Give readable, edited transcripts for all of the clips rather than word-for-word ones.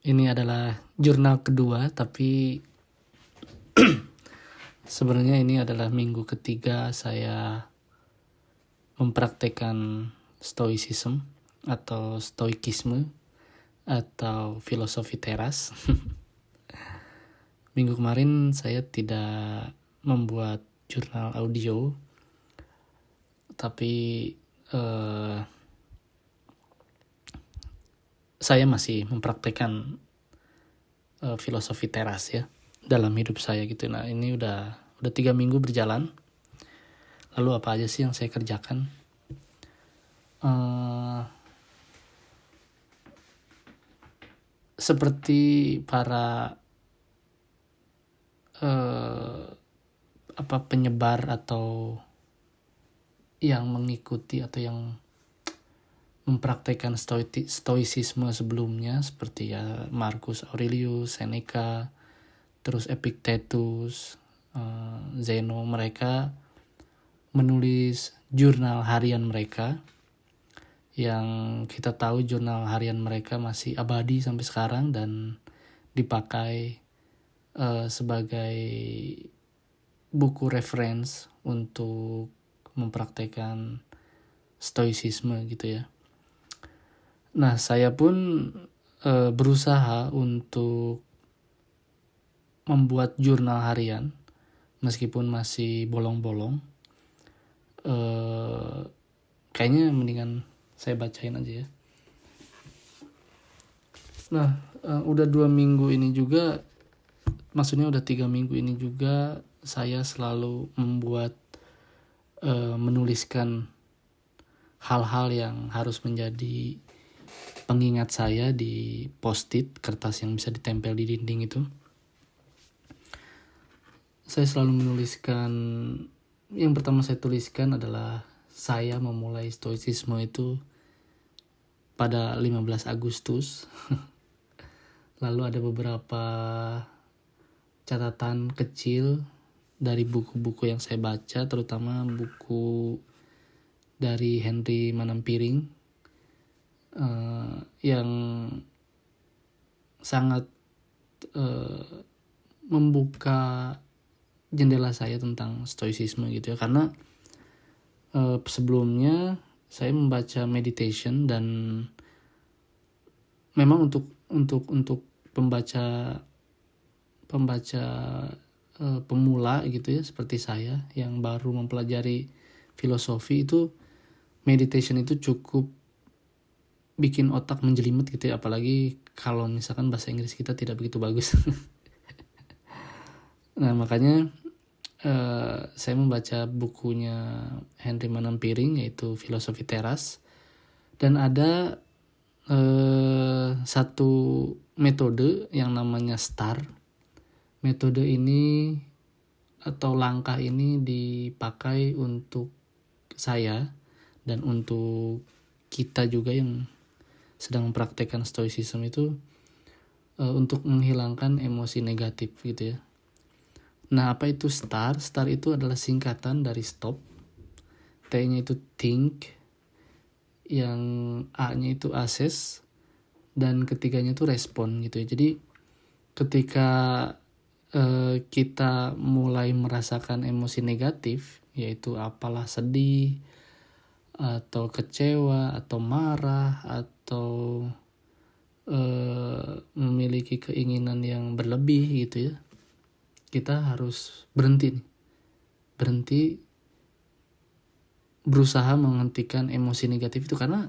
Ini adalah jurnal kedua, tapi sebenarnya ini adalah minggu ketiga saya mempraktekkan stoicism atau stoikisme atau filosofi teras. Minggu kemarin saya tidak membuat jurnal audio, tapi saya masih mempraktekkan filosofi teras ya dalam hidup saya gitu. Nah ini udah 3 minggu berjalan. Lalu apa aja sih yang saya kerjakan? Seperti para penyebar atau yang mengikuti atau yang mempraktekkan stoicisme sebelumnya, seperti ya Marcus Aurelius, Seneca, terus Epictetus, Zeno, mereka menulis jurnal harian mereka, yang kita tahu jurnal harian mereka masih abadi sampai sekarang dan dipakai sebagai buku reference untuk mempraktekkan stoicisme gitu ya. Nah, saya pun berusaha untuk membuat jurnal harian meskipun masih bolong-bolong. Kayaknya mendingan saya bacain aja ya. Nah, udah 2 minggu ini juga, maksudnya udah 3 minggu ini juga saya selalu menuliskan hal-hal yang harus menjadi pengingat saya di post-it, kertas yang bisa ditempel di dinding itu. Saya selalu menuliskan, yang pertama saya tuliskan adalah saya memulai stoicisme itu pada 15 Agustus. Lalu ada beberapa catatan kecil dari buku-buku yang saya baca, terutama buku dari Henry Manampiring yang sangat membuka jendela saya tentang stoicisme gitu ya. Karena sebelumnya saya membaca meditation, dan memang untuk pembaca pemula gitu ya, seperti saya yang baru mempelajari filosofi, itu meditation itu cukup bikin otak menjelimet gitu ya, apalagi kalau misalkan bahasa Inggris kita tidak begitu bagus. Nah, makanya saya membaca bukunya Henry Manampiring, yaitu Filosofi Teras, dan ada satu metode yang namanya STAR. Metode ini atau langkah ini dipakai untuk saya dan untuk kita juga yang sedang mempraktekkan stoicism itu, untuk menghilangkan emosi negatif gitu ya. Nah, apa itu STAR? STAR itu adalah singkatan dari stop, T-nya itu think, yang A-nya itu assess, dan ketiganya itu respond gitu ya. Jadi ketika kita mulai merasakan emosi negatif, yaitu apalah sedih, atau kecewa, atau marah, atau memiliki keinginan yang berlebih gitu ya, kita harus berhenti berusaha menghentikan emosi negatif itu. Karena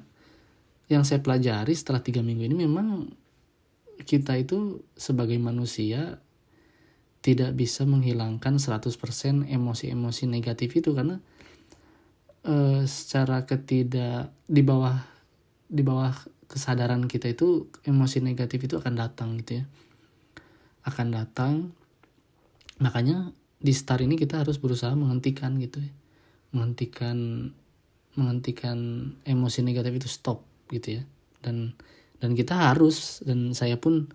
yang saya pelajari setelah 3 minggu ini, memang kita itu sebagai manusia tidak bisa menghilangkan 100% emosi-emosi negatif itu, karena secara di bawah kesadaran kita itu emosi negatif itu akan datang gitu ya. Akan datang. Makanya di STAR ini kita harus berusaha menghentikan gitu ya. Menghentikan emosi negatif itu, stop gitu ya. Dan kita harus, dan saya pun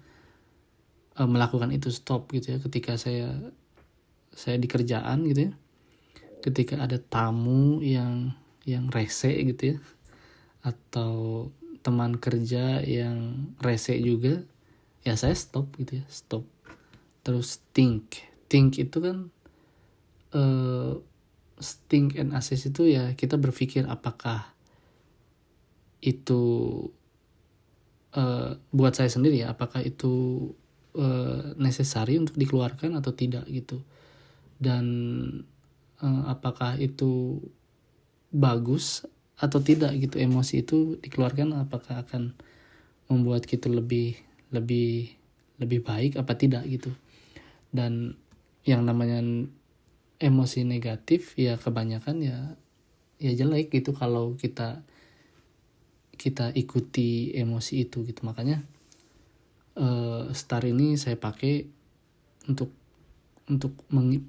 melakukan itu, stop gitu ya, ketika saya di kerjaan gitu ya, ketika ada tamu yang rese gitu ya, atau teman kerja yang rese juga, ya saya stop gitu ya, stop. Terus think itu kan think and assess itu ya kita berpikir apakah itu buat saya sendiri ya, apakah itu necessary untuk dikeluarkan atau tidak gitu, dan apakah itu bagus atau tidak gitu, emosi itu dikeluarkan apakah akan membuat kita lebih baik apa tidak gitu. Dan yang namanya emosi negatif ya kebanyakan ya jelek gitu kalau kita ikuti emosi itu gitu. Makanya STAR ini saya pakai untuk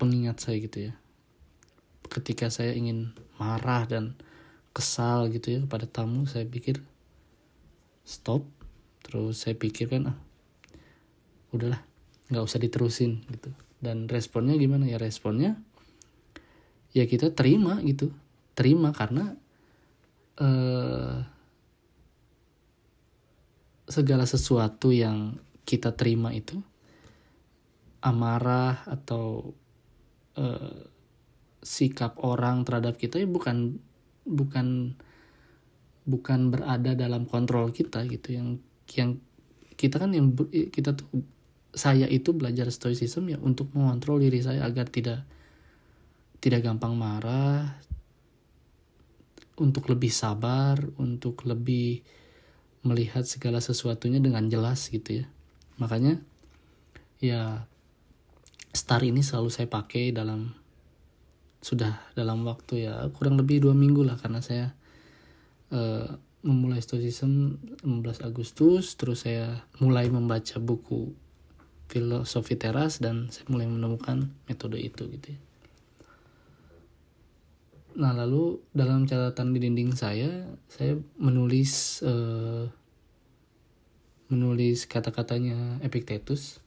pengingat saya gitu ya, ketika saya ingin marah dan kesal gitu ya kepada tamu, saya pikir stop, terus saya pikirkan udahlah nggak usah diterusin gitu. Dan responnya gimana ya, responnya ya kita terima gitu, terima karena segala sesuatu yang kita terima itu, amarah atau sikap orang terhadap kita ya bukan berada dalam kontrol kita gitu. Yang kita kan kita tuh, saya itu belajar stoicism ya untuk mengontrol diri saya agar tidak gampang marah, untuk lebih sabar, untuk lebih melihat segala sesuatunya dengan jelas gitu ya. Makanya ya STAR ini selalu saya pakai dalam waktu ya kurang lebih 2 minggu lah, karena saya memulai stoicism 16 Agustus, terus saya mulai membaca buku filosofi teras dan saya mulai menemukan metode itu gitu ya. Nah, lalu dalam catatan di dinding saya menulis kata-katanya Epictetus,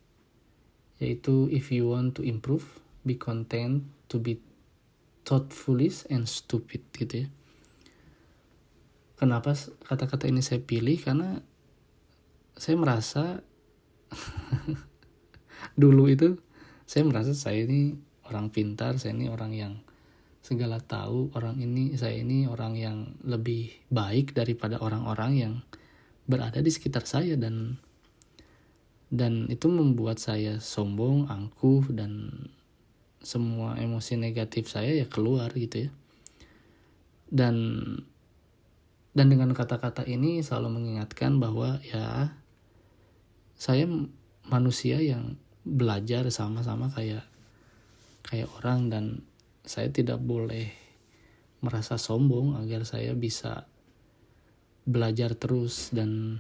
yaitu if you want to improve, be content to be thoughtfulness and stupid gitu ya. Kenapa kata-kata ini saya pilih? Karena saya merasa dulu itu saya merasa saya ini orang pintar, saya ini orang yang segala tahu, saya ini orang yang lebih baik daripada orang-orang yang berada di sekitar saya, dan itu membuat saya sombong, angkuh, dan semua emosi negatif saya ya keluar gitu ya. Dan dengan kata-kata ini selalu mengingatkan bahwa ya saya manusia yang belajar sama-sama kayak orang, dan saya tidak boleh merasa sombong agar saya bisa belajar terus, dan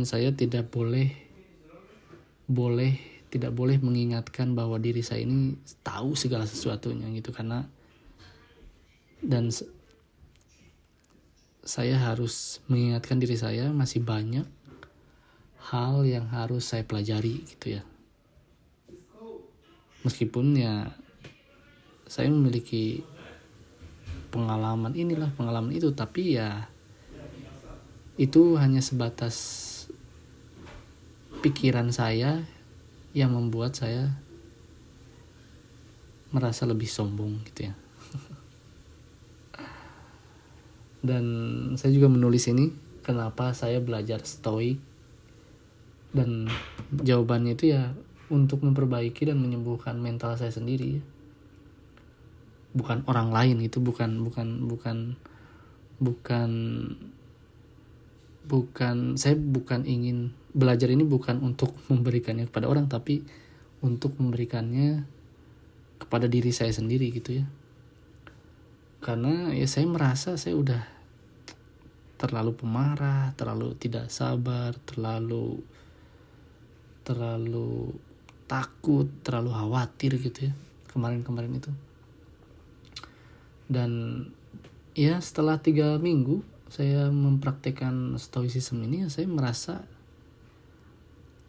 saya tidak boleh mengingatkan bahwa diri saya ini tahu segala sesuatunya gitu, karena saya harus mengingatkan diri saya masih banyak hal yang harus saya pelajari gitu ya. Meskipun ya saya memiliki pengalaman itu, tapi ya itu hanya sebatas pikiran saya yang membuat saya merasa lebih sombong gitu ya. Dan saya juga menulis ini kenapa saya belajar stoik, dan jawabannya itu ya untuk memperbaiki dan menyembuhkan mental saya sendiri, bukan orang lain. Itu bukan saya bukan ingin belajar ini bukan untuk memberikannya kepada orang, tapi untuk memberikannya kepada diri saya sendiri gitu ya. Karena ya saya merasa saya udah terlalu pemarah, terlalu tidak sabar, terlalu takut, terlalu khawatir gitu ya kemarin itu. Dan ya setelah 3 minggu saya mempraktekkan stoicism ini, saya merasa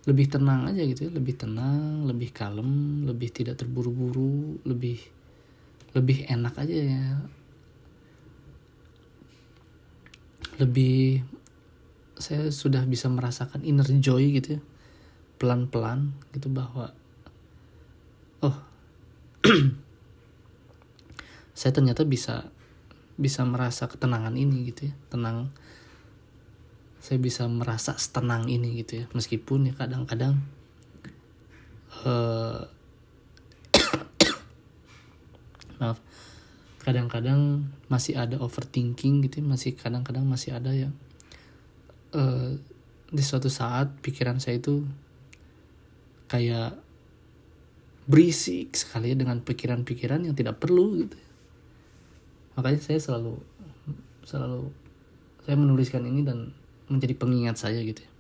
lebih tenang aja gitu ya, lebih tenang, lebih kalem, lebih tidak terburu-buru, lebih enak aja ya, lebih saya sudah bisa merasakan inner joy gitu ya, pelan-pelan gitu, bahwa oh saya ternyata bisa merasa ketenangan ini gitu ya, tenang. Saya bisa merasa setenang ini gitu ya, meskipun ya kadang-kadang kadang-kadang masih ada overthinking gitu ya, kadang-kadang masih ada yang di suatu saat pikiran saya itu kayak berisik sekali ya, dengan pikiran-pikiran yang tidak perlu gitu. Makanya saya selalu saya menuliskan ini dan menjadi pengingat saya gitu ya.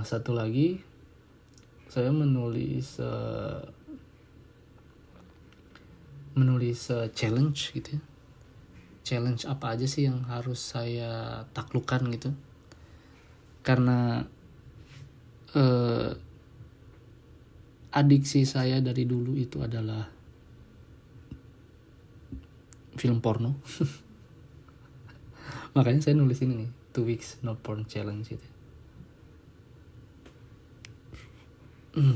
Satu lagi, saya menulis challenge gitu ya. Challenge apa aja sih yang harus saya taklukkan gitu. Karena adiksi saya dari dulu itu adalah film porno. Makanya saya nulis ini nih, 2 weeks no porn challenge gitu.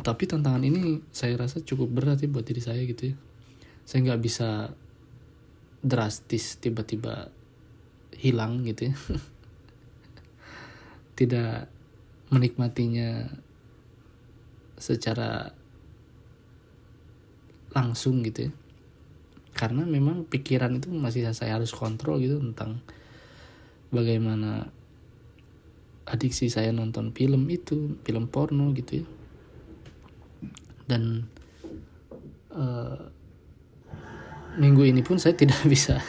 Tapi tantangan ini saya rasa cukup berat ya buat diri saya gitu ya. Saya nggak bisa drastis tiba-tiba hilang gitu ya. Tidak menikmatinya secara langsung gitu ya. Karena memang pikiran itu masih saya harus kontrol gitu, tentang bagaimana adiksi saya nonton film itu, film porno gitu ya. Dan minggu ini pun saya tidak bisa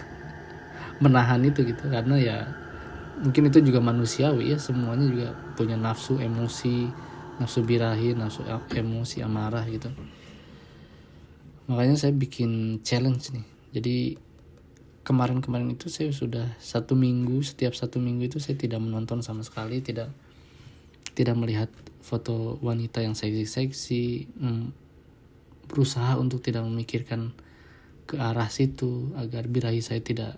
menahan itu gitu, karena ya mungkin itu juga manusiawi ya, semuanya juga punya nafsu emosi, nafsu birahi, nafsu emosi amarah gitu. Makanya saya bikin challenge nih. Jadi kemarin itu saya sudah 1 minggu, setiap 1 minggu itu saya tidak menonton sama sekali, tidak melihat foto wanita yang seksi-seksi, berusaha untuk tidak memikirkan ke arah situ agar birahi saya tidak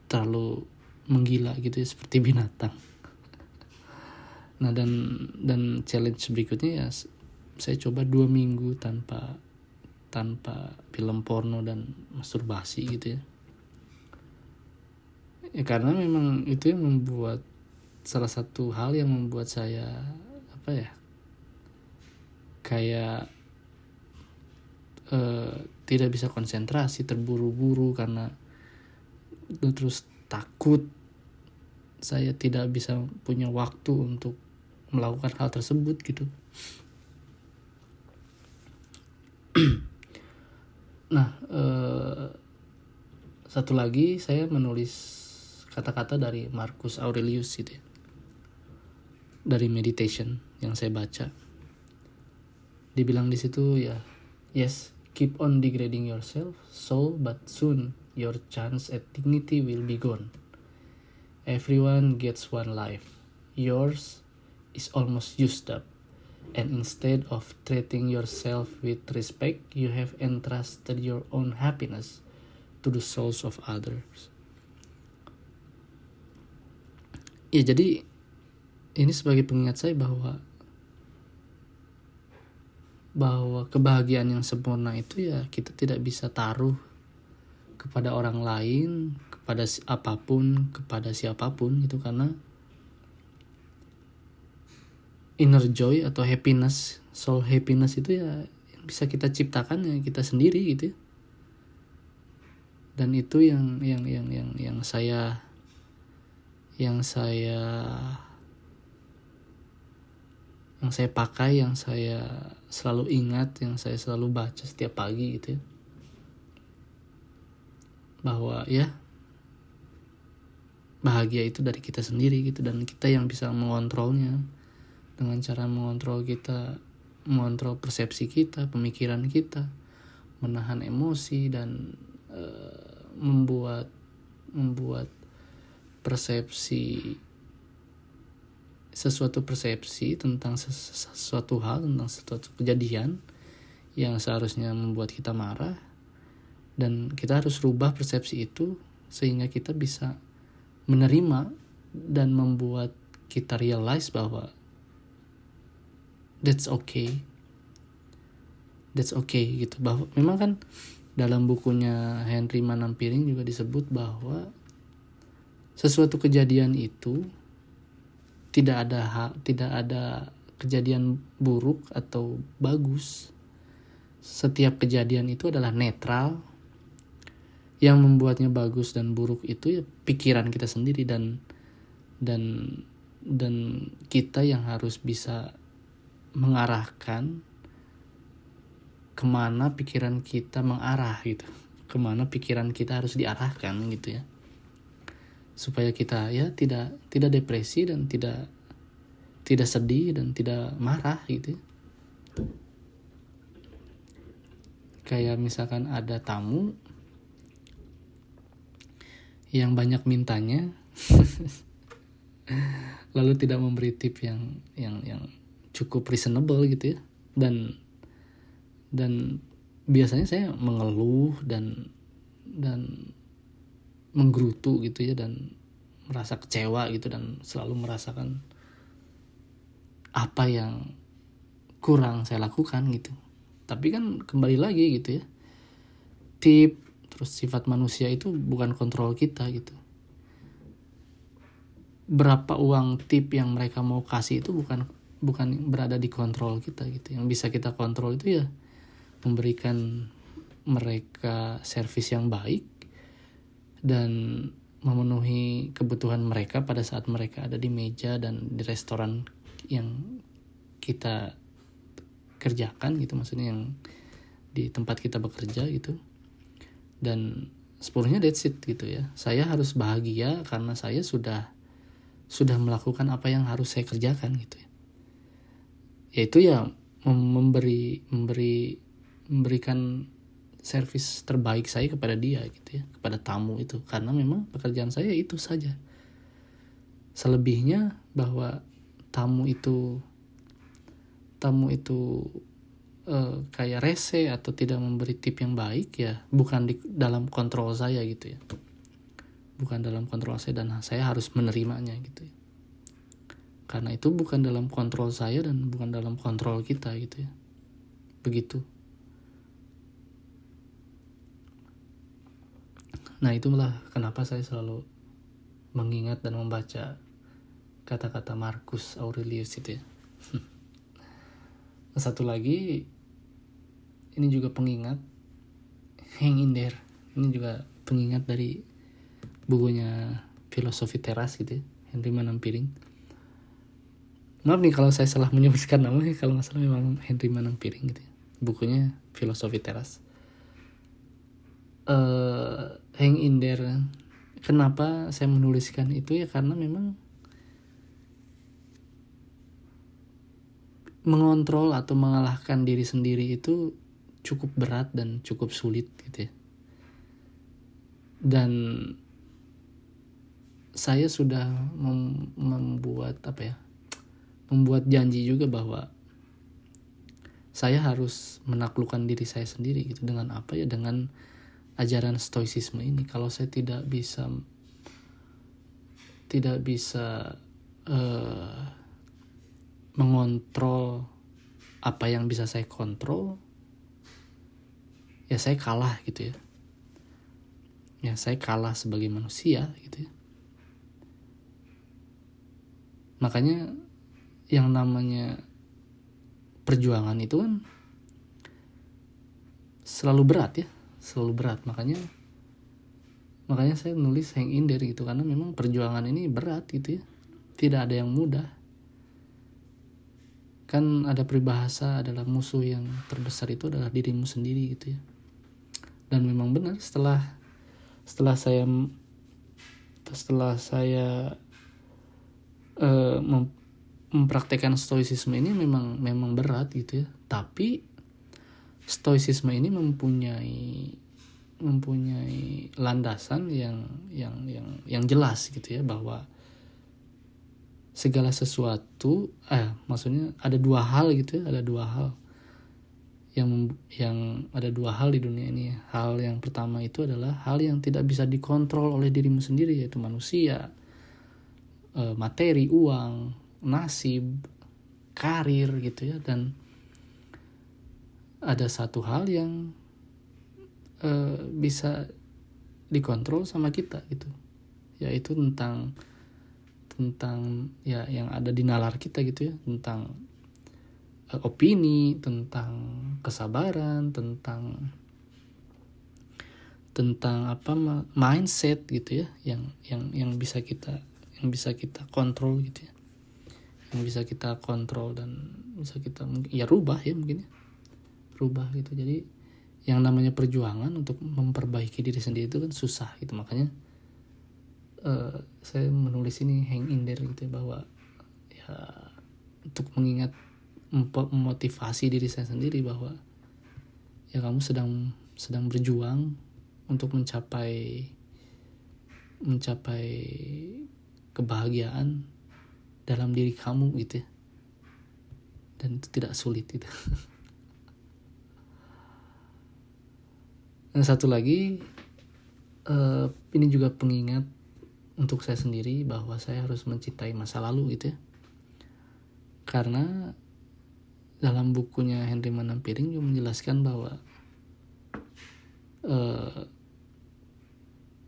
terlalu menggila gitu ya, seperti binatang. Nah dan challenge berikutnya ya, saya coba 2 minggu tanpa film porno dan masturbasi gitu ya. Ya karena memang itu yang membuat, salah satu hal yang membuat saya kayak tidak bisa konsentrasi, terburu-buru, karena terus takut saya tidak bisa punya waktu untuk melakukan hal tersebut gitu. Nah, satu lagi saya menulis kata-kata dari Marcus Aurelius gitu ya, dari meditation yang saya baca. Dibilang di situ ya, yes, keep on degrading yourself, soul, but soon your chance at dignity will be gone. Everyone gets one life. Yours is almost used up. And instead of treating yourself with respect, you have entrusted your own happiness to the souls of others. Ya jadi ini sebagai pengingat saya bahwa kebahagiaan yang sempurna itu ya kita tidak bisa taruh kepada orang lain, kepada apapun, kepada siapapun gitu, karena inner joy atau happiness, soul happiness itu ya yang bisa kita ciptakan ya kita sendiri gitu ya. Dan itu yang saya pakai, yang saya selalu ingat, yang saya selalu baca setiap pagi gitu ya. Bahwa ya bahagia itu dari kita sendiri gitu, dan kita yang bisa mengontrolnya dengan cara mengontrol persepsi kita, pemikiran kita, menahan emosi, dan membuat sesuatu persepsi tentang sesuatu hal, tentang sesuatu kejadian yang seharusnya membuat kita marah, dan kita harus rubah persepsi itu sehingga kita bisa menerima dan membuat kita realize bahwa that's okay gitu. Bahwa memang kan dalam bukunya Henry Manampiring juga disebut bahwa sesuatu kejadian itu tidak ada kejadian buruk atau bagus. Setiap kejadian itu adalah netral. Yang membuatnya bagus dan buruk itu ya pikiran kita sendiri dan kita yang harus bisa mengarahkan kemana pikiran kita mengarah gitu, kemana pikiran kita harus diarahkan gitu ya, supaya kita ya tidak depresi dan tidak sedih dan tidak marah gitu. Kayak misalkan ada tamu yang banyak mintanya lalu tidak memberi tip yang cukup reasonable gitu ya, dan biasanya saya mengeluh dan menggerutu gitu ya, dan merasa kecewa gitu, dan selalu merasakan apa yang kurang saya lakukan gitu. Tapi kan kembali lagi gitu ya, tip terus sifat manusia itu bukan kontrol kita gitu. Berapa uang tip yang mereka mau kasih itu bukan berada di kontrol kita gitu. Yang bisa kita kontrol itu ya memberikan mereka servis yang baik dan memenuhi kebutuhan mereka pada saat mereka ada di meja dan di restoran yang kita kerjakan gitu, maksudnya yang di tempat kita bekerja gitu. Dan sepenuhnya that's it gitu ya. Saya harus bahagia karena saya sudah melakukan apa yang harus saya kerjakan gitu ya. Yaitu ya memberikan servis terbaik saya kepada dia gitu ya, kepada tamu itu, karena memang pekerjaan saya itu saja. Selebihnya bahwa tamu itu kayak rese atau tidak memberi tip yang baik ya bukan di dalam kontrol saya gitu ya, bukan dalam kontrol saya dan saya harus menerimanya gitu ya, karena itu bukan dalam kontrol saya dan bukan dalam kontrol kita gitu ya, begitu. Nah itulah kenapa saya selalu mengingat dan membaca kata-kata Marcus Aurelius itu ya. Satu lagi, ini juga pengingat, Hang in There. Ini juga pengingat dari bukunya Filosofi Teras gitu ya, Henry Manampiring. Maaf nih kalau saya salah menyebutkan namanya, kalau nggak salah memang Henry Manampiring gitu ya. Bukunya Filosofi Teras. Hang in There. Kenapa saya menuliskan itu ya karena memang mengontrol atau mengalahkan diri sendiri itu cukup berat dan cukup sulit gitu ya. Dan saya sudah membuat janji juga bahwa saya harus menaklukkan diri saya sendiri gitu, dengan apa ya, dengan ajaran stoicisme ini. Kalau saya tidak bisa mengontrol apa yang bisa saya kontrol, ya saya kalah gitu ya. Ya saya kalah sebagai manusia gitu ya. Makanya yang namanya perjuangan itu kan selalu berat ya, selalu berat. Makanya saya nulis Hang in There gitu, karena memang perjuangan ini berat gitu ya. Tidak ada yang mudah. Kan ada peribahasa adalah musuh yang terbesar itu adalah dirimu sendiri gitu ya. Dan memang benar setelah saya mempraktekkan stoicisme ini memang berat gitu ya. Tapi stoicisme ini mempunyai landasan yang jelas gitu ya, bahwa segala sesuatu maksudnya ada dua hal gitu ya, ada dua hal di dunia ini. Hal yang pertama itu adalah hal yang tidak bisa dikontrol oleh dirimu sendiri, yaitu manusia. materi, uang, nasib, karir gitu ya. Dan ada satu hal yang bisa dikontrol sama kita gitu, yaitu tentang ya yang ada di nalar kita gitu ya, tentang opini, tentang kesabaran, tentang mindset gitu ya, yang bisa kita kontrol gitu ya, yang bisa kita kontrol dan bisa kita ya rubah ya, mungkin ya rubah gitu. Jadi yang namanya perjuangan untuk memperbaiki diri sendiri itu kan susah gitu. Makanya saya menulis ini hang in there gitu ya, bahwa ya untuk mengingat, memotivasi diri saya sendiri bahwa ya kamu sedang berjuang untuk mencapai kebahagiaan dalam diri kamu gitu ya, dan itu tidak sulit gitu. Dan satu lagi, ini juga pengingat untuk saya sendiri bahwa saya harus mencintai masa lalu gitu ya, karena dalam bukunya Henry Manampiring juga menjelaskan bahwa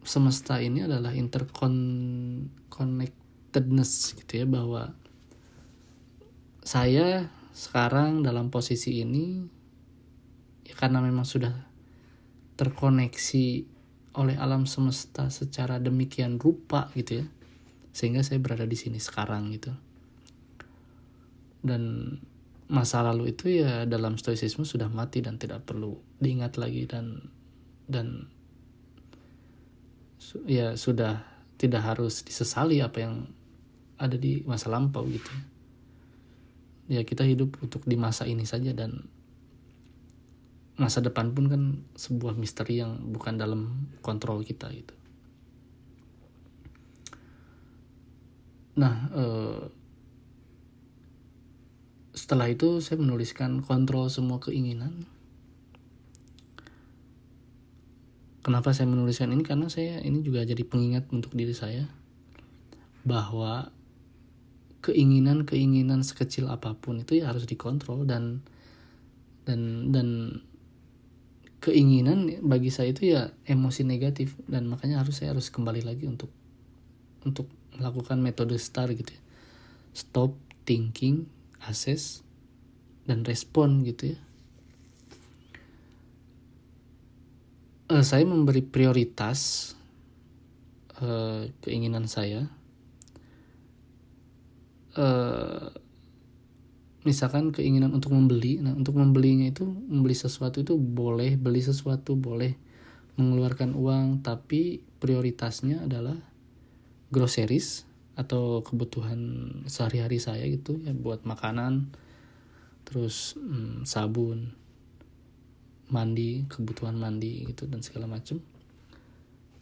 semesta ini adalah interconnectedness gitu ya, bahwa saya sekarang dalam posisi ini ya karena memang sudah terkoneksi oleh alam semesta secara demikian rupa gitu ya, sehingga saya berada di sini sekarang gitu. Dan masa lalu itu ya dalam stoicisme sudah mati dan tidak perlu diingat lagi, dan ya sudah tidak harus disesali apa yang ada di masa lampau gitu ya. Kita hidup untuk di masa ini saja, dan masa depan pun kan sebuah misteri yang bukan dalam kontrol kita gitu. Nah, setelah itu saya menuliskan kontrol semua keinginan. Kenapa saya menuliskan ini? Karena ini juga jadi pengingat untuk diri saya bahwa keinginan sekecil apapun itu ya harus dikontrol, dan keinginan bagi saya itu ya emosi negatif, dan makanya saya harus kembali lagi untuk melakukan metode STAR gitu ya. Stop, thinking, assess, dan respond gitu ya. Saya memberi prioritas keinginan saya. Misalkan keinginan untuk membeli. Nah, untuk membelinya itu, membeli sesuatu itu boleh, beli sesuatu boleh, mengeluarkan uang, tapi prioritasnya adalah groceries atau kebutuhan sehari-hari saya gitu ya, buat makanan, terus sabun, mandi, kebutuhan mandi gitu, dan segala macam.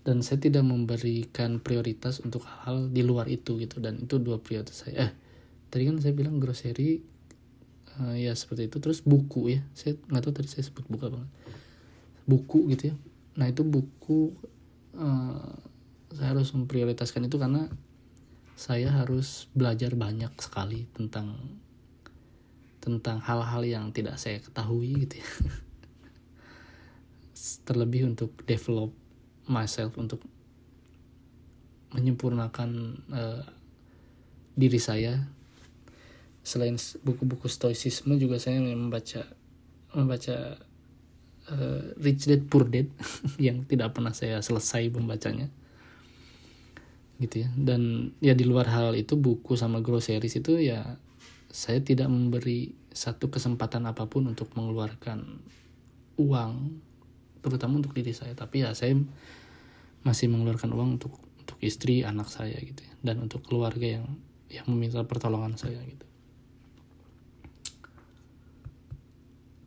Dan saya tidak memberikan prioritas untuk hal di luar itu gitu. Dan itu dua prioritas saya. Tadi kan saya bilang grocery, ya seperti itu. Terus buku ya, saya nggak tahu tadi saya sebut buku apa, buku gitu ya. Nah itu buku, saya harus memprioritaskan itu karena saya harus belajar banyak sekali tentang hal-hal yang tidak saya ketahui gitu ya. Terlebih untuk develop myself, untuk menyempurnakan diri saya. Selain buku-buku stoicisme juga saya membaca Rich Dad Poor Dad yang tidak pernah saya selesai membacanya gitu ya. Dan ya di luar hal itu, buku sama groceries itu ya saya tidak memberi satu kesempatan apapun untuk mengeluarkan uang, terutama untuk diri saya. Tapi ya saya masih mengeluarkan uang untuk istri, anak saya gitu ya, dan untuk keluarga yang meminta pertolongan saya gitu.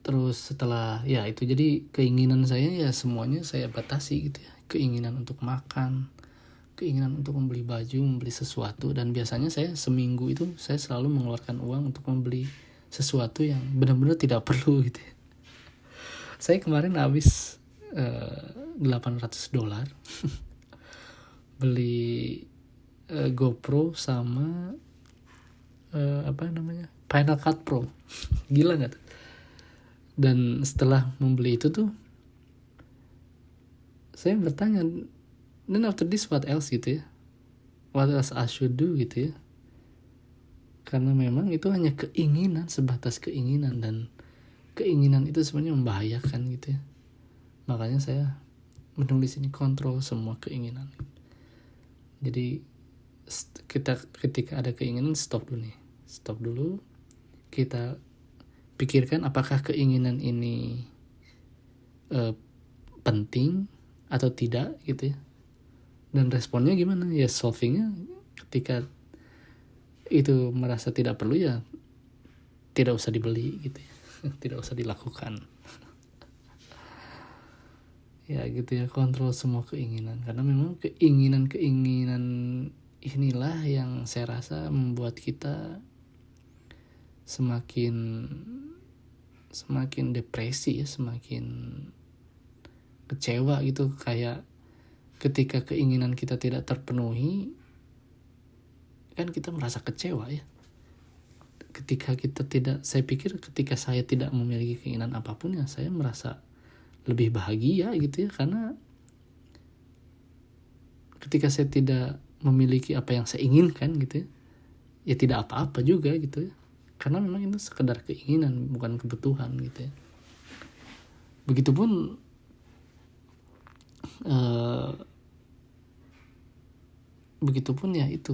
Terus setelah ya itu, jadi keinginan saya ya semuanya saya batasi gitu ya. Keinginan untuk makan, keinginan untuk membeli baju, membeli sesuatu. Dan biasanya saya seminggu itu saya selalu mengeluarkan uang untuk membeli sesuatu yang benar-benar tidak perlu gitu ya. Saya kemarin habis $800 beli GoPro sama Final Cut Pro. Gila nggak tuh? Dan setelah membeli itu tuh saya bertanya, then after this what else gitu ya, what else I should do gitu ya, karena memang itu hanya keinginan, sebatas keinginan, dan keinginan itu sebenarnya membahayakan gitu ya. Makanya saya menulis ini, kontrol semua keinginan. Jadi ketika ada keinginan, stop dulu, kita pikirkan apakah keinginan ini penting atau tidak gitu ya, dan responnya gimana ya, solvingnya ketika itu merasa tidak perlu ya tidak usah dibeli gitu ya. Tidak usah dilakukan. Ya gitu ya, kontrol semua keinginan, karena memang keinginan inilah yang saya rasa membuat kita semakin depresi ya, semakin kecewa gitu. Kayak ketika keinginan kita tidak terpenuhi kan kita merasa kecewa ya. Saya pikir ketika saya tidak memiliki keinginan apapun ya saya merasa lebih bahagia gitu ya, karena ketika saya tidak memiliki apa yang saya inginkan gitu ya tidak apa-apa juga gitu ya, karena memang itu sekedar keinginan bukan kebutuhan gitu ya. Begitupun ya itu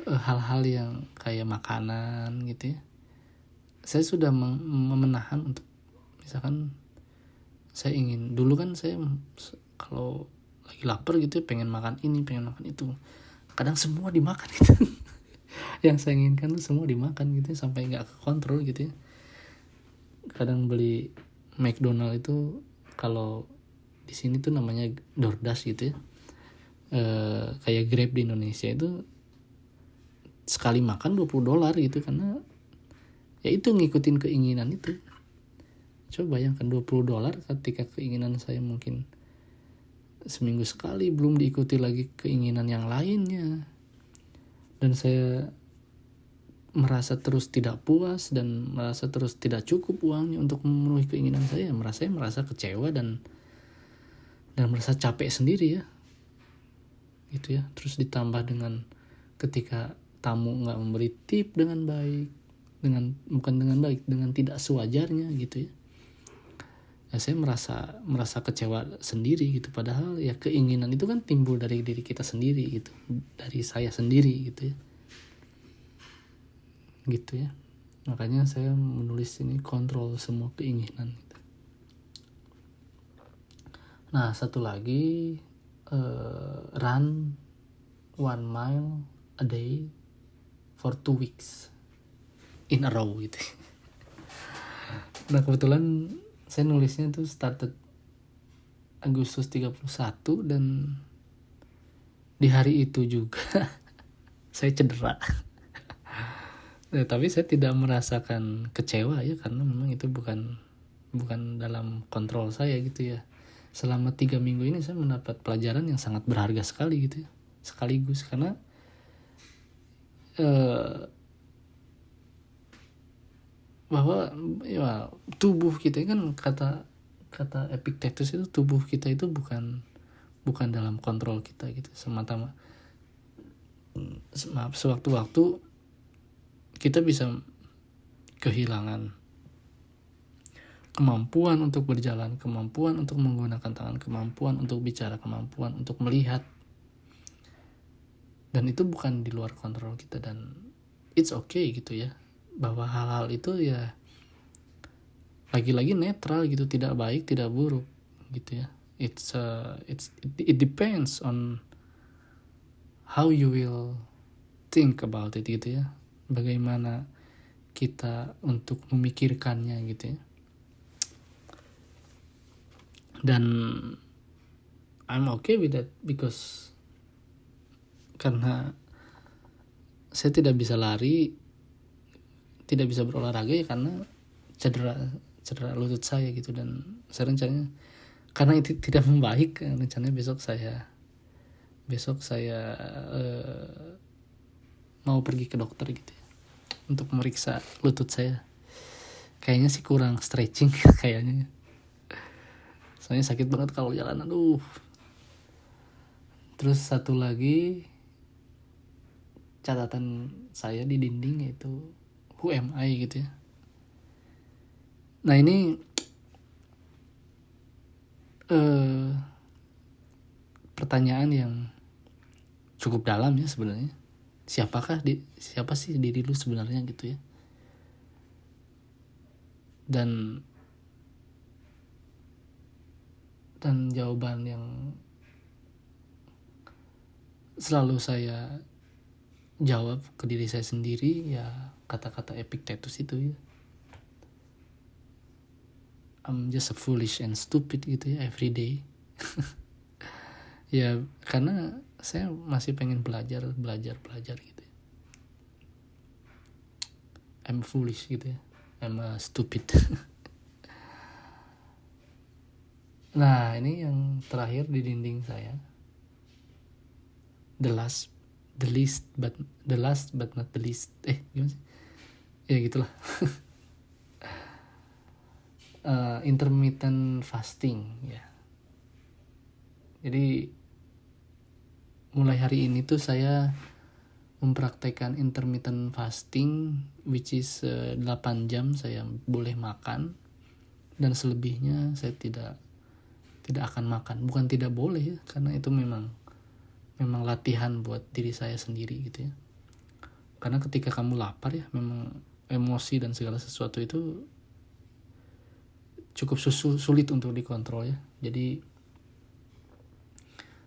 hal-hal yang kayak makanan gitu ya, saya sudah menahan untuk, misalkan saya ingin, dulu kan saya kalau lagi lapar gitu ya, pengen makan ini, pengen makan itu, kadang semua dimakan gitu. Yang saya inginkan tuh semua dimakan gitu ya, sampai nggak kekontrol gitu ya. Kadang beli McDonald itu, kalau di sini tuh namanya DoorDash gitu ya, kayak Grab di Indonesia itu sekali makan $20 gitu, karena ya itu ngikutin keinginan itu. Coba bayangkan $20 ketika keinginan saya mungkin seminggu sekali, belum diikuti lagi keinginan yang lainnya, dan saya merasa terus tidak puas dan merasa terus tidak cukup uangnya untuk memenuhi keinginan saya merasa kecewa dan merasa capek sendiri ya gitu ya. Terus ditambah dengan ketika tamu nggak memberi tip dengan baik, dengan tidak sewajarnya gitu ya, saya merasa kecewa sendiri gitu. Padahal ya keinginan itu kan timbul dari diri kita sendiri gitu, dari saya sendiri gitu ya. Makanya saya menulis ini, kontrol semua keinginan gitu. Nah, satu lagi, run 1 mile a day for 2 weeks in a row gitu. Nah, kebetulan saya nulisnya tuh started Agustus 31, dan di hari itu juga saya cedera. Nah, tapi saya tidak merasakan kecewa ya, karena memang itu bukan dalam kontrol saya gitu ya. Selama 3 minggu ini saya mendapat pelajaran yang sangat berharga sekali gitu ya, sekaligus, karena bahwa ya tubuh kita kan, kata Epictetus itu, tubuh kita itu bukan dalam kontrol kita gitu semata-mata. Sewaktu-waktu kita bisa kehilangan kemampuan untuk berjalan, kemampuan untuk menggunakan tangan, kemampuan untuk bicara, kemampuan untuk melihat, dan itu bukan di luar kontrol kita, dan it's okay gitu ya, bahwa hal-hal itu ya lagi-lagi netral gitu, tidak baik tidak buruk gitu ya. It depends on how you will think about it gitu ya, bagaimana kita untuk memikirkannya gitu ya. Dan I'm okay with that, because karena saya tidak bisa lari, tidak bisa berolahraga ya, karena cedera lutut saya gitu. Dan saya rencananya, karena itu tidak membaik, rencananya besok saya besok saya mau pergi ke dokter gitu ya, untuk memeriksa lutut saya. Kayaknya sih kurang stretching kayaknya. Soalnya sakit banget kalau jalan, aduh. Terus satu lagi catatan saya di dinding yaitu who am I gitu ya. Nah ini pertanyaan yang cukup dalam ya sebenarnya. Siapa sih diri lu sebenarnya gitu ya. Dan jawaban yang selalu saya jawab ke diri saya sendiri ya kata-kata Epictetus itu ya. I'm just a foolish and stupid gitu ya every day. Ya karena saya masih pengen belajar gitu ya. I'm foolish gitu ya. I'm a stupid. Nah ini yang terakhir di dinding saya. The last but not the least. Gimana sih? Ya gitulah. Intermittent fasting ya. Jadi mulai hari ini tuh saya mempraktekkan intermittent fasting, which is 8 jam saya boleh makan dan selebihnya saya tidak akan makan. Bukan tidak boleh ya, karena itu memang latihan buat diri saya sendiri gitu ya. Karena ketika kamu lapar ya, memang emosi dan segala sesuatu itu cukup sulit untuk dikontrol ya. Jadi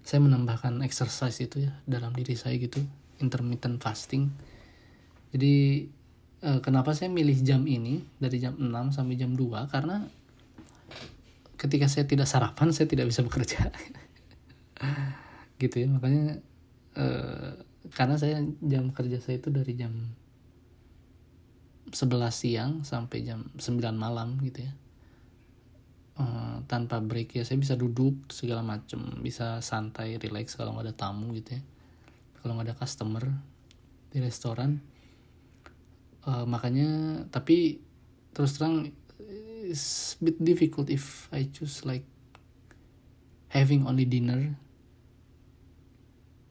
saya menambahkan exercise itu ya dalam diri saya gitu, intermittent fasting. Jadi kenapa saya milih jam ini dari jam 6 sampai jam 2? Karena ketika saya tidak sarapan saya tidak bisa bekerja. Gitu ya, makanya karena saya jam kerja saya itu dari jam 11 siang sampai jam 9 malam gitu ya. Tanpa break ya, saya bisa duduk segala macam, bisa santai, relax kalau nggak ada tamu gitu ya, kalau nggak ada customer di restoran. Makanya tapi terus terang it's a bit difficult if I choose like having only dinner,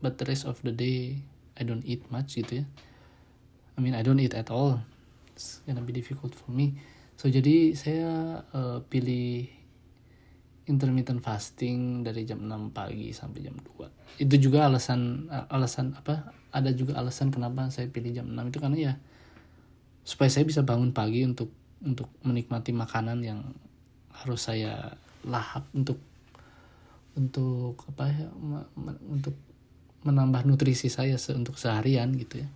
but the rest of the day I don't eat much gitu ya. I mean I don't eat at all. It's gonna be difficult for me. So jadi saya pilih intermittent fasting dari jam 6 pagi sampai jam 2. Itu juga alasan apa? Ada juga alasan kenapa saya pilih jam 6 itu, karena ya supaya saya bisa bangun pagi untuk menikmati makanan yang harus saya lahap untuk apa ya, untuk menambah nutrisi saya untuk seharian gitu ya.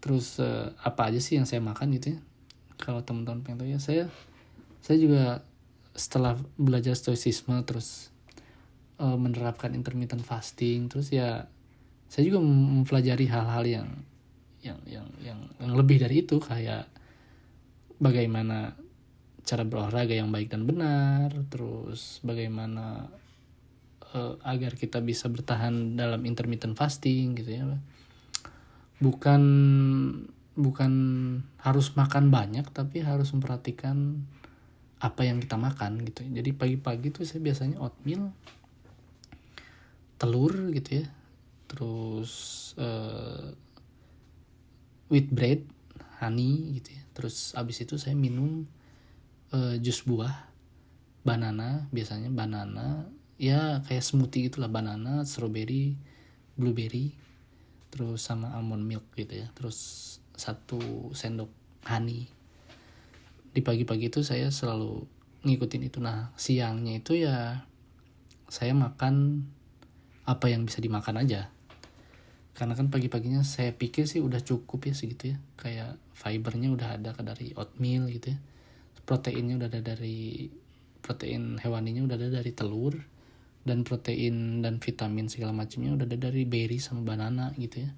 Terus apa aja sih yang saya makan gitu ya. Kalau teman-teman pengen tahu ya, saya juga setelah belajar stoicisme terus menerapkan intermittent fasting, terus ya saya juga mempelajari hal-hal yang lebih dari itu, kayak bagaimana cara berolahraga yang baik dan benar, terus bagaimana agar kita bisa bertahan dalam intermittent fasting gitu ya. Bukan harus makan banyak, tapi harus memperhatikan apa yang kita makan gitu. Jadi pagi-pagi tuh saya biasanya oatmeal, telur gitu ya, terus wheat bread, honey gitu ya. Terus abis itu saya minum jus buah, banana, biasanya banana ya kayak smoothie gitulah, banana, strawberry, blueberry, terus sama almond milk gitu ya. Terus 1 sendok honey. Di pagi-pagi itu saya selalu ngikutin itu. Nah siangnya itu ya saya makan apa yang bisa dimakan aja, karena kan pagi-paginya saya pikir sih udah cukup ya segitu ya, kayak fibernya udah ada dari oatmeal gitu ya, proteinnya udah ada dari protein hewaninya udah ada dari telur, dan protein dan vitamin segala macamnya udah ada dari berry sama banana gitu ya.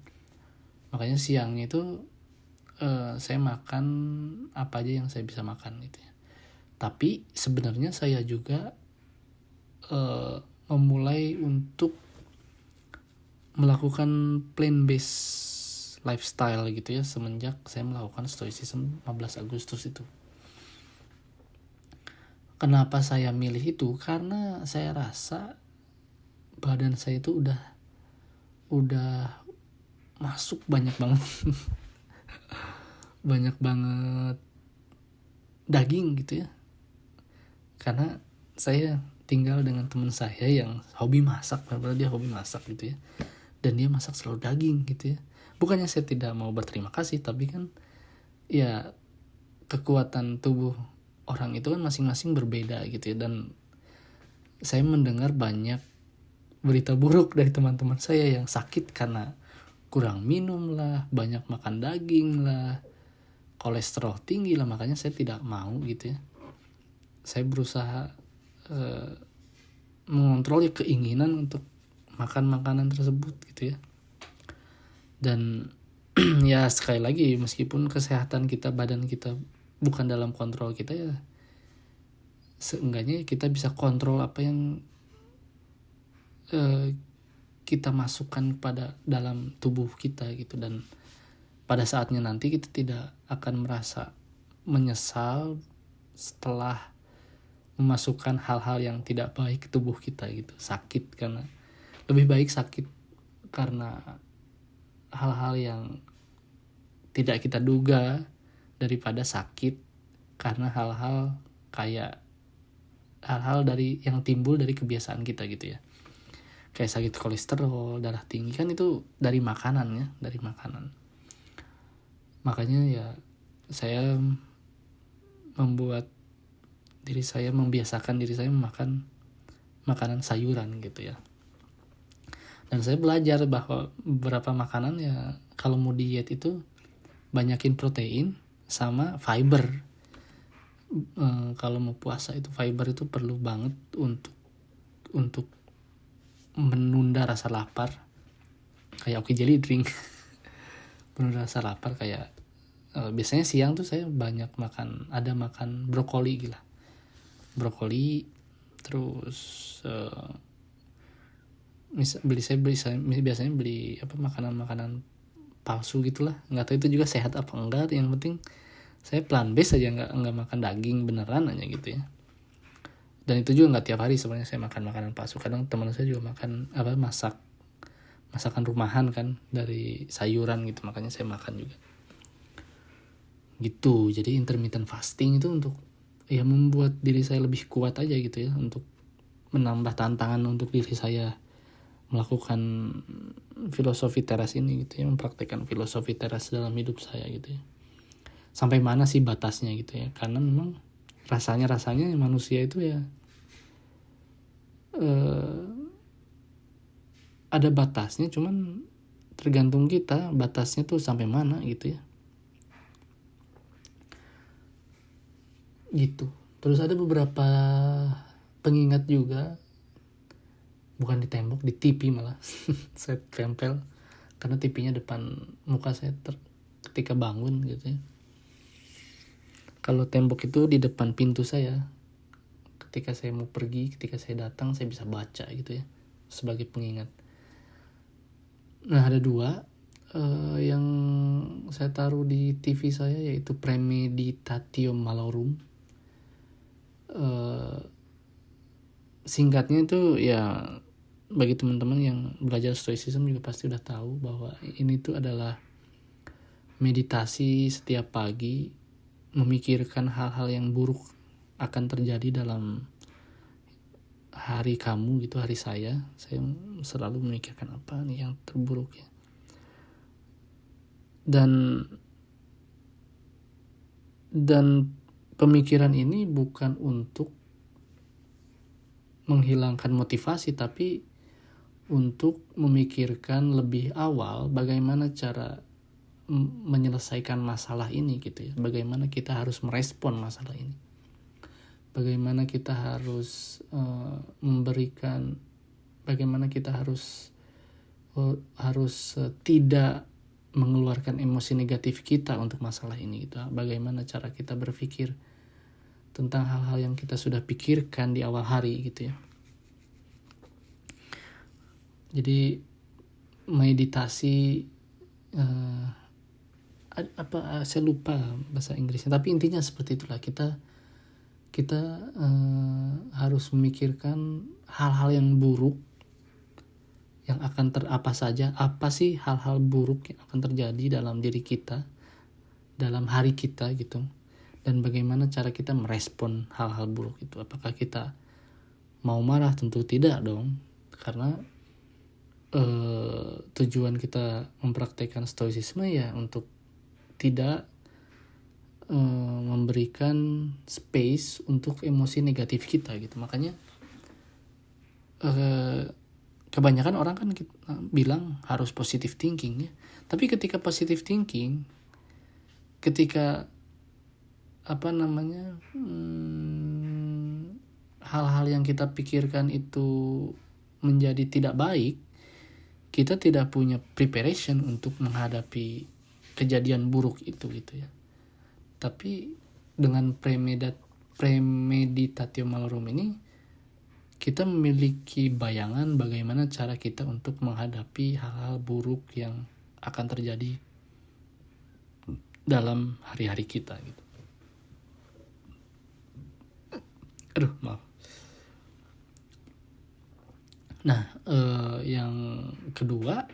Makanya siangnya itu saya makan apa aja yang saya bisa makan gitu ya. Tapi sebenarnya saya juga memulai untuk melakukan plan based lifestyle gitu ya semenjak saya melakukan stoicism 15 Agustus itu. Kenapa saya milih itu? Karena saya rasa badan saya itu udah masuk banyak banget banyak banget daging gitu ya. Karena saya tinggal dengan teman saya yang hobi masak, padahal dia hobi masak gitu ya. Dan dia masak selalu daging gitu ya. Bukannya saya tidak mau berterima kasih, tapi kan ya kekuatan tubuh orang itu kan masing-masing berbeda gitu ya. Dan saya mendengar banyak berita buruk dari teman-teman saya yang sakit karena kurang minum lah, banyak makan daging lah, kolesterol tinggi lah. Makanya saya tidak mau gitu ya. Saya berusaha mengontrol ya keinginan untuk makan makanan tersebut gitu ya. Dan ya sekali lagi, meskipun kesehatan kita, badan kita bukan dalam kontrol kita ya, seenggaknya kita bisa kontrol apa yang kita masukkan pada dalam tubuh kita gitu. Dan pada saatnya nanti kita tidak akan merasa menyesal setelah memasukkan hal-hal yang tidak baik ke tubuh kita gitu. Sakit karena lebih baik sakit karena hal-hal yang tidak kita duga daripada sakit karena hal-hal dari yang timbul dari kebiasaan kita gitu ya. Kayak sakit kolesterol, darah tinggi kan itu dari makanan ya, dari makanan. Makanya ya saya membiasakan diri saya memakan makanan sayuran gitu ya. Dan saya belajar bahwa beberapa makanan ya kalau mau diet itu banyakin protein sama fiber. Kalau mau puasa itu fiber itu perlu banget untuk menunda rasa lapar. Kayak Oki Jelly Drink. Menunda rasa lapar kayak biasanya siang tuh saya banyak makan brokoli gila. Brokoli terus biasanya beli makanan palsu gitulah, nggak tahu itu juga sehat apa enggak. Yang penting saya plan based aja, nggak makan daging beneran aja gitu ya. Dan itu juga nggak tiap hari sebenarnya saya makan makanan palsu. Kadang teman saya juga makan masakan rumahan kan dari sayuran gitu, makanya saya makan juga gitu. Jadi intermittent fasting itu untuk ya membuat diri saya lebih kuat aja gitu ya, untuk menambah tantangan untuk diri saya melakukan filosofi teras ini gitu ya, mempraktekkan filosofi teras dalam hidup saya gitu ya. Sampai mana sih batasnya gitu ya, karena memang rasanya manusia itu ya ada batasnya, cuman tergantung kita batasnya tuh sampai mana gitu ya. Gitu. Terus ada beberapa pengingat juga, bukan di tembok, di TV malah. Saya tempel karena TV-nya depan muka saya ketika bangun gitu ya. Kalau tembok itu di depan pintu saya, ketika saya mau pergi, ketika saya datang, saya bisa baca gitu ya, sebagai pengingat. Nah ada dua yang saya taruh di TV saya, yaitu Premeditatio Malorum. Singkatnya itu ya, bagi teman-teman yang belajar stoicism juga pasti udah tahu bahwa ini tuh adalah meditasi setiap pagi, memikirkan hal-hal yang buruk akan terjadi dalam hari kamu gitu, hari saya selalu memikirkan apa nih yang terburuk ya. Dan pemikiran ini bukan untuk menghilangkan motivasi, tapi untuk memikirkan lebih awal bagaimana cara menyelesaikan masalah ini gitu ya. Bagaimana kita harus merespon masalah ini. Bagaimana kita harus bagaimana kita harus tidak mengeluarkan emosi negatif kita untuk masalah ini gitu. Bagaimana cara kita berpikir tentang hal-hal yang kita sudah pikirkan di awal hari gitu ya. Jadi meditasi, saya lupa bahasa Inggrisnya, tapi intinya seperti itulah. Kita harus memikirkan hal-hal yang buruk yang akan apa sih hal-hal buruk yang akan terjadi dalam diri kita, dalam hari kita gitu, dan bagaimana cara kita merespon hal-hal buruk itu. Apakah kita mau marah? Tentu tidak dong, karena tujuan kita mempraktekkan stoicisme ya untuk tidak memberikan space untuk emosi negatif kita gitu. Makanya kebanyakan orang kan bilang harus positive thinking ya. Tapi ketika positive thinking, ketika hal-hal yang kita pikirkan itu menjadi tidak baik, kita tidak punya preparation untuk menghadapi kejadian buruk itu gitu ya. Tapi dengan premeditatio malorum ini, kita memiliki bayangan bagaimana cara kita untuk menghadapi hal-hal buruk yang akan terjadi dalam hari-hari kita gitu. Maaf. Nah, yang kedua,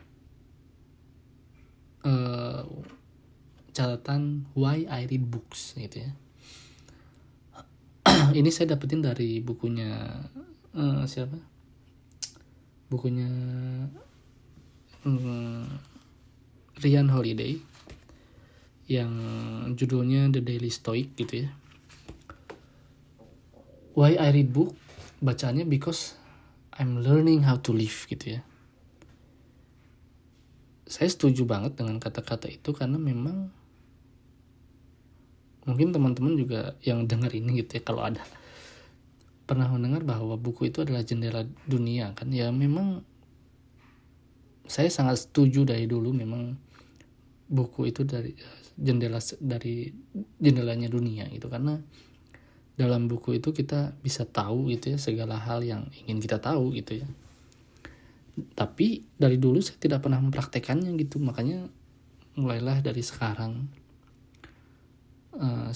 catatan why I read books gitu ya. Ini saya dapetin dari bukunya bukunya Ryan Holiday yang judulnya The Daily Stoic gitu ya. Why I read book, bacaannya because I'm learning how to live gitu ya. Saya setuju banget dengan kata-kata itu, karena memang mungkin teman-teman juga yang dengar ini gitu ya, kalau ada pernah mendengar bahwa buku itu adalah jendela dunia kan ya. Memang saya sangat setuju dari dulu, memang buku itu dari jendelanya dunia gitu, karena dalam buku itu kita bisa tahu gitu ya segala hal yang ingin kita tahu gitu ya. Tapi dari dulu saya tidak pernah mempraktekannya gitu, makanya mulailah dari sekarang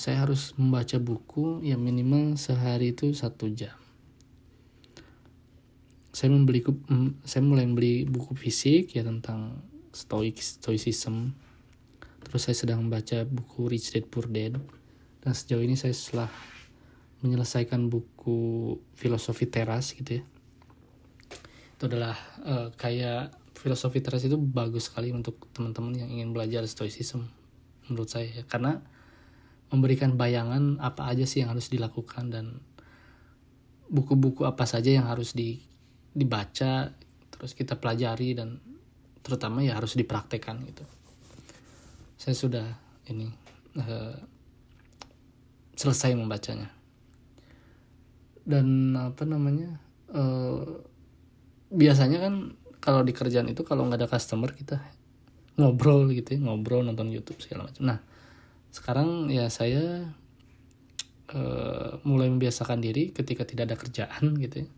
saya harus membaca buku yang minimal sehari itu 1 jam. Saya mulai membeli buku fisik ya tentang stoicism. Terus saya sedang membaca buku Rich Dad Poor Dad, dan sejauh ini saya setelah menyelesaikan buku filosofi teras gitu ya. Itu adalah kayak filosofi teras itu bagus sekali untuk teman-teman yang ingin belajar stoicism menurut saya ya, karena memberikan bayangan apa aja sih yang harus dilakukan dan buku-buku apa saja yang harus dibaca, terus kita pelajari, dan terutama ya harus dipraktekkan gitu. Saya sudah selesai membacanya. Dan biasanya kan kalau di kerjaan itu kalau nggak ada customer kita ngobrol gitu ya, nonton YouTube segala macam. Nah sekarang ya saya mulai membiasakan diri ketika tidak ada kerjaan gitu ya,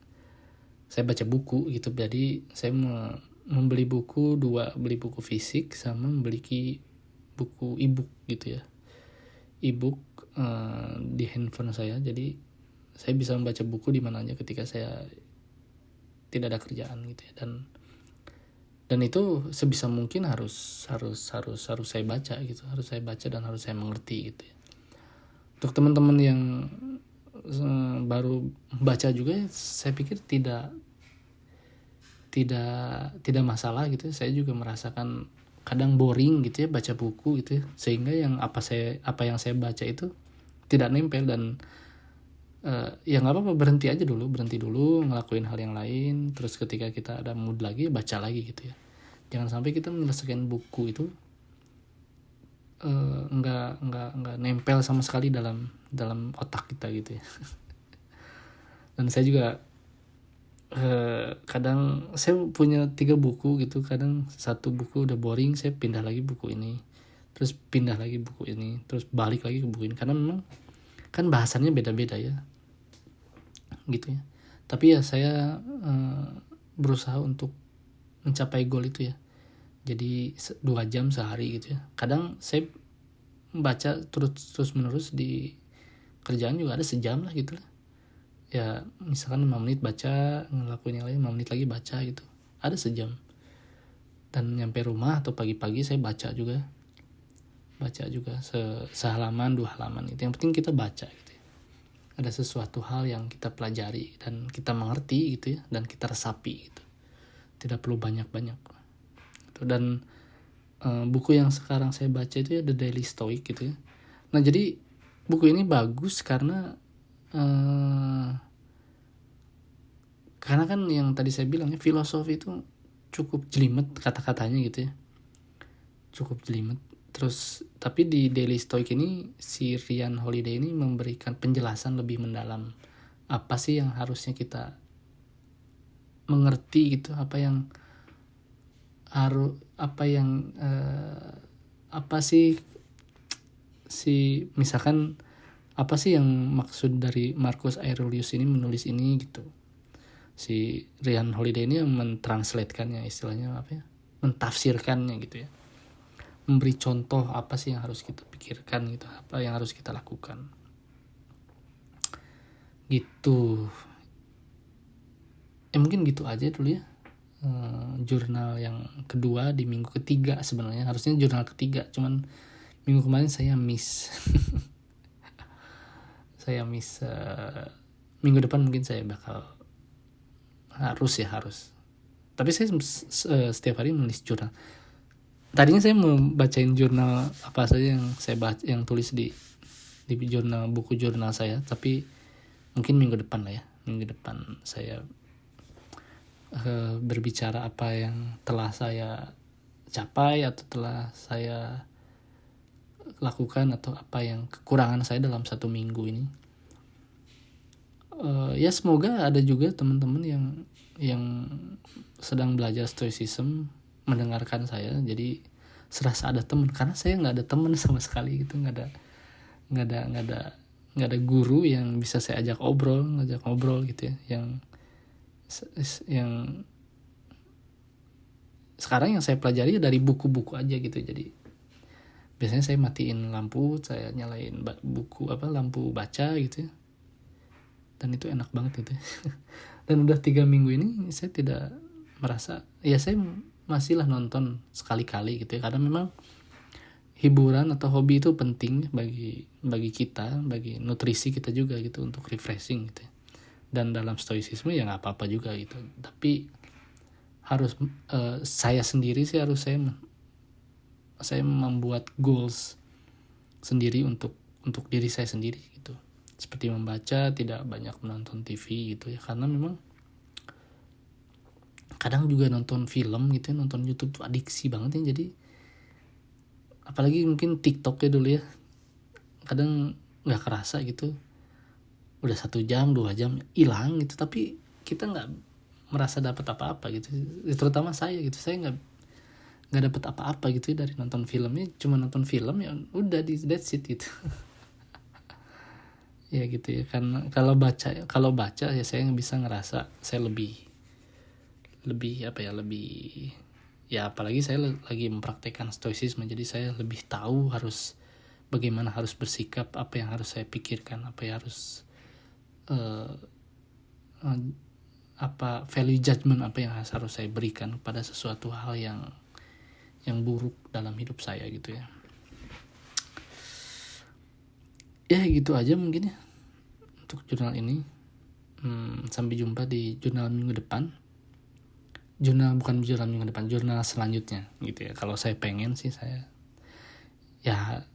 saya baca buku gitu. Jadi saya membeli buku beli buku fisik sama membeli buku e-book gitu ya, e-book di handphone saya. Jadi saya bisa membaca buku di mana aja ketika saya tidak ada kerjaan gitu ya, dan itu sebisa mungkin harus saya baca gitu, harus saya baca dan harus saya mengerti gitu ya. Untuk teman-teman yang baru baca juga, saya pikir tidak masalah gitu. Saya juga merasakan kadang boring gitu ya baca buku gitu ya, sehingga apa yang saya baca itu tidak nempel, dan ya nggak apa-apa, berhenti dulu ngelakuin hal yang lain. Terus ketika kita ada mood lagi baca lagi gitu ya. Jangan sampai kita menyelesaikan buku itu nggak nempel sama sekali dalam otak kita gitu ya. Dan saya juga kadang saya punya 3 buku gitu, kadang 1 buku udah boring saya pindah lagi buku ini, terus pindah lagi buku ini, terus balik lagi ke buku ini, karena memang kan bahasannya beda-beda ya gitu ya. Tapi ya saya berusaha untuk mencapai goal itu ya. Jadi 2 jam sehari gitu ya. Kadang saya baca terus menerus di kerjaan juga ada sejam lah gitu lah. Ya misalkan 5 menit baca, ngelakuin yang lain 5 menit lagi baca gitu. Ada sejam. Dan nyampe rumah atau pagi-pagi saya baca juga sehalaman 2 halaman gitu. Yang penting kita baca gitu ya. Ada sesuatu hal yang kita pelajari dan kita mengerti gitu ya, dan kita resapi gitu. Tidak perlu banyak-banyak gitu. Dan buku yang sekarang saya baca itu ya The Daily Stoic gitu ya. Nah jadi buku ini bagus karena kan yang tadi saya bilang ya, filosofi itu cukup jelimet kata-katanya gitu ya, cukup jelimet. Terus tapi di Daily Stoic ini si Ryan Holiday ini memberikan penjelasan lebih mendalam apa sih yang harusnya kita mengerti gitu, apa sih misalkan apa sih yang maksud dari Marcus Aurelius ini menulis ini gitu. Si Ryan Holiday ini yang mentranslatekannya, istilahnya apa ya, mentafsirkannya gitu ya, memberi contoh apa sih yang harus kita pikirkan gitu, apa yang harus kita lakukan gitu. Mungkin gitu aja dulu ya. Jurnal yang kedua di minggu ketiga, sebenarnya harusnya jurnal ketiga, cuman minggu kemarin saya miss. Minggu depan mungkin saya bakal harus. Tapi saya setiap hari menulis jurnal. Tadinya saya mau bacain jurnal apa saja yang saya baca, yang tulis di jurnal, buku jurnal saya, tapi mungkin minggu depan lah ya. Minggu depan saya berbicara apa yang telah saya capai atau telah saya lakukan, atau apa yang kekurangan saya dalam 1 minggu ini. Ya semoga ada juga teman-teman yang sedang belajar stoicism mendengarkan saya, jadi serasa ada teman, karena saya nggak ada teman sama sekali gitu, nggak ada guru yang bisa saya ngajak ngobrol gitu ya, yang sekarang yang saya pelajari dari buku-buku aja gitu. Jadi biasanya saya matiin lampu, saya nyalain lampu baca gitu ya, dan itu enak banget gitu. Dan udah 3 minggu ini saya tidak merasa, ya saya masih lah nonton sekali-kali gitu ya, karena memang hiburan atau hobi itu penting bagi kita, bagi nutrisi kita juga gitu, untuk refreshing gitu ya. Dan dalam stoicisme ya nggak apa-apa juga gitu, tapi harus saya sendiri sih saya membuat goals sendiri untuk diri saya sendiri gitu. Seperti membaca, tidak banyak menonton TV gitu ya, karena memang kadang juga nonton film gitu ya, nonton YouTube tuh adiksi banget ya. Jadi apalagi mungkin TikTok ya dulu ya, kadang nggak kerasa gitu, udah 1 jam 2 jam hilang gitu, tapi kita nggak merasa dapat apa-apa gitu. Terutama saya gitu, saya nggak dapat apa-apa gitu dari nonton filmnya, cuma nonton film ya udah, that's it gitu. Ya gitu ya, kan kalau baca ya saya bisa ngerasa saya lebih apalagi saya lagi mempraktekkan stoicisme, jadi saya lebih tahu bagaimana harus bersikap, apa yang harus saya pikirkan, apa yang harus value judgment apa yang harus saya berikan pada sesuatu hal yang buruk dalam hidup saya gitu ya. Ya gitu aja mungkin ya untuk jurnal ini. Sampai jumpa di jurnal minggu depan. Bukan jurnal minggu depan, jurnal selanjutnya gitu ya. Kalau saya pengen sih, saya ya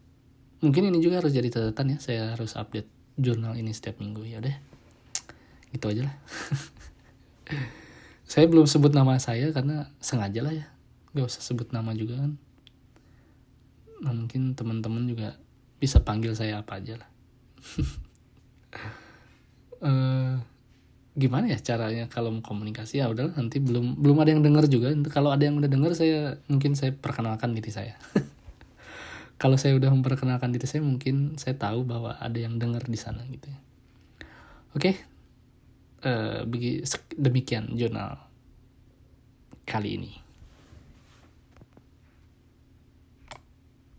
mungkin ini juga harus jadi catatan ya, saya harus update jurnal ini setiap minggu. Ya udah, gitu aja lah. Saya belum sebut nama saya karena sengaja lah ya, gak usah sebut nama juga kan. Nah, mungkin teman-teman juga bisa panggil saya apa aja lah. Gimana ya caranya kalau mau komunikasi? Ya udahlah, nanti belum ada yang dengar juga. Kalau ada yang udah dengar, saya perkenalkan diri saya. Kalau saya udah memperkenalkan diri saya, mungkin saya tahu bahwa ada yang dengar di sana gitu ya. Oke. Demikian jurnal kali ini.